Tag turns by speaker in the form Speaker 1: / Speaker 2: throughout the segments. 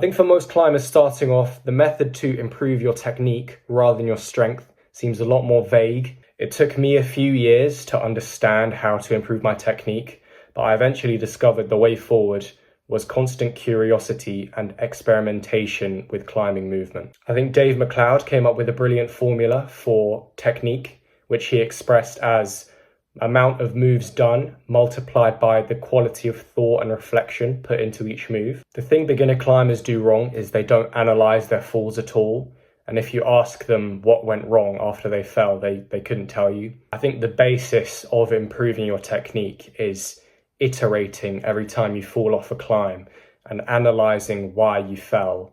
Speaker 1: think for most climbers starting off, the method to improve your technique rather than your strength seems a lot more vague. It took me a few years to understand how to improve my technique, but I eventually discovered the way forward was constant curiosity and experimentation with climbing movement. I think Dave McLeod came up with a brilliant formula for technique, which he expressed as amount of moves done multiplied by the quality of thought and reflection put into each move. The thing beginner climbers do wrong is they don't analyze their falls at all. And if you ask them what went wrong after they fell, they couldn't tell you. I think the basis of improving your technique is iterating every time you fall off a climb and analyzing why you fell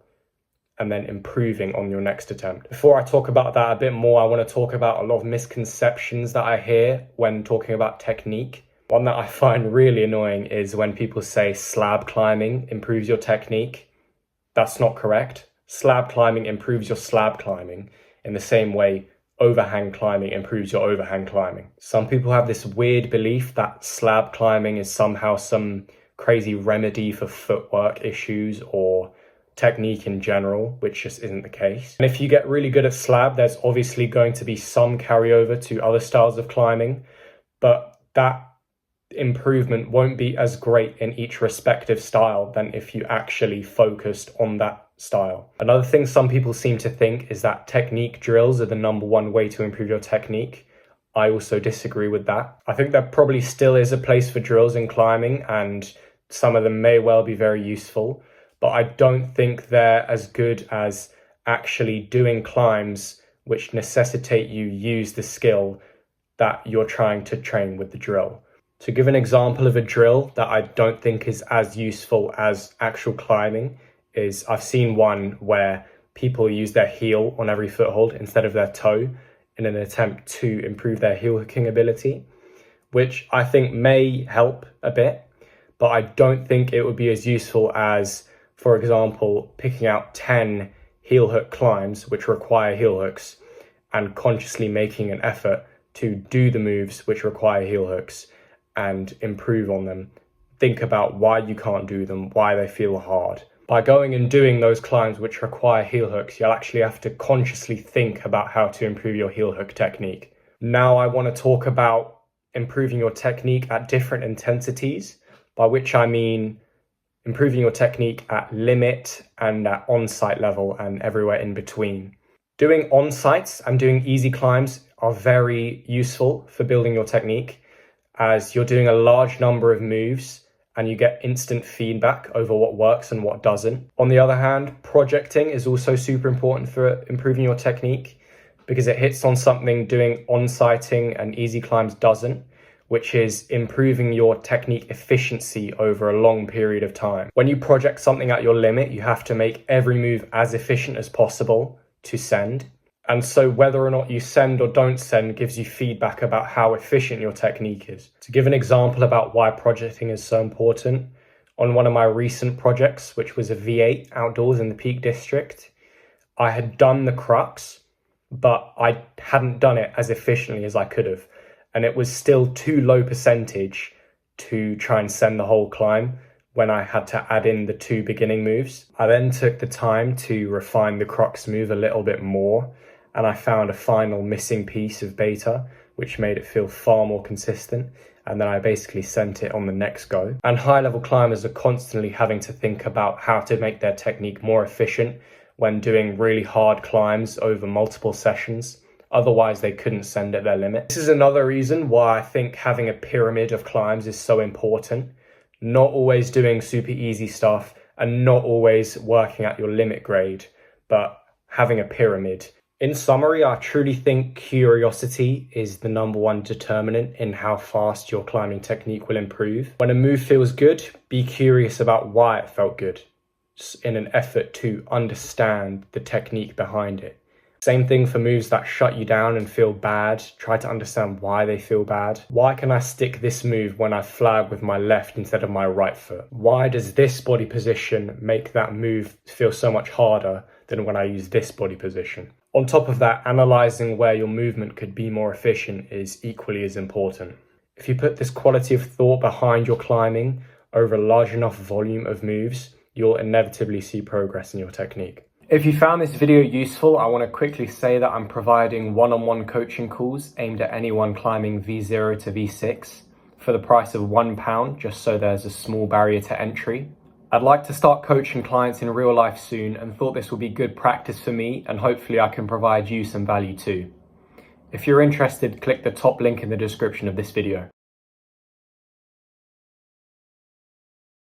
Speaker 1: and then improving on your next attempt. Before I talk about that a bit more, I want to talk about a lot of misconceptions that I hear when talking about technique. One that I find really annoying is when people say slab climbing improves your technique. That's not correct. Slab climbing improves your slab climbing in the same way overhang climbing improves your overhang climbing. Some people have this weird belief that slab climbing is somehow some crazy remedy for footwork issues or technique in general, which just isn't the case. And if you get really good at slab, there's obviously going to be some carryover to other styles of climbing, but that improvement won't be as great in each respective style than if you actually focused on that style. Another thing some people seem to think is that technique drills are the #1 way to improve your technique. I also disagree with that. I think there probably still is a place for drills in climbing, and some of them may well be very useful, but I don't think they're as good as actually doing climbs which necessitate you use the skill that you're trying to train with the drill. To give an example of a drill that I don't think is as useful as actual climbing is I've seen one where people use their heel on every foothold instead of their toe in an attempt to improve their heel hooking ability, which I think may help a bit, but I don't think it would be as useful as, for example, picking out 10 heel hook climbs which require heel hooks and consciously making an effort to do the moves which require heel hooks and improve on them. Think about why you can't do them, why they feel hard. By going and doing those climbs which require heel hooks, you'll actually have to consciously think about how to improve your heel hook technique. Now I want to talk about improving your technique at different intensities, by which I mean improving your technique at limit and at on-site level and everywhere in between. Doing on-sites and doing easy climbs are very useful for building your technique, as you're doing a large number of moves and you get instant feedback over what works and what doesn't. On the other hand, projecting is also super important for improving your technique because it hits on something doing on-siting and easy climbs doesn't, which is improving your technique efficiency over a long period of time. When you project something at your limit, you have to make every move as efficient as possible to send. And so whether or not you send or don't send gives you feedback about how efficient your technique is. To give an example about why projecting is so important, on one of my recent projects, which was a V8 outdoors in the Peak District, I had done the crux, but I hadn't done it as efficiently as I could have. And it was still too low percentage to try and send the whole climb when I had to add in the 2 beginning moves. I then took the time to refine the crux move a little bit more, and I found a final missing piece of beta, which made it feel far more consistent. And then I basically sent it on the next go. And high-level climbers are constantly having to think about how to make their technique more efficient when doing really hard climbs over multiple sessions. Otherwise, they couldn't send at their limit. This is another reason why I think having a pyramid of climbs is so important. Not always doing super easy stuff and not always working at your limit grade, but having a pyramid. In summary, I truly think curiosity is the #1 determinant in how fast your climbing technique will improve. When a move feels good, be curious about why it felt good, in an effort to understand the technique behind it. Same thing for moves that shut you down and feel bad. Try to understand why they feel bad. Why can I stick this move when I flag with my left instead of my right foot? Why does this body position make that move feel so much harder than when I use this body position? On top of that, analyzing where your movement could be more efficient is equally as important. If you put this quality of thought behind your climbing over a large enough volume of moves, you'll inevitably see progress in your technique. If you found this video useful, I want to quickly say that I'm providing one-on-one coaching calls aimed at anyone climbing V0 to V6 for the price of £1, just so there's a small barrier to entry. I'd like to start coaching clients in real life soon and thought this would be good practice for me, and hopefully I can provide you some value too. If you're interested, click the top link in the description of this video.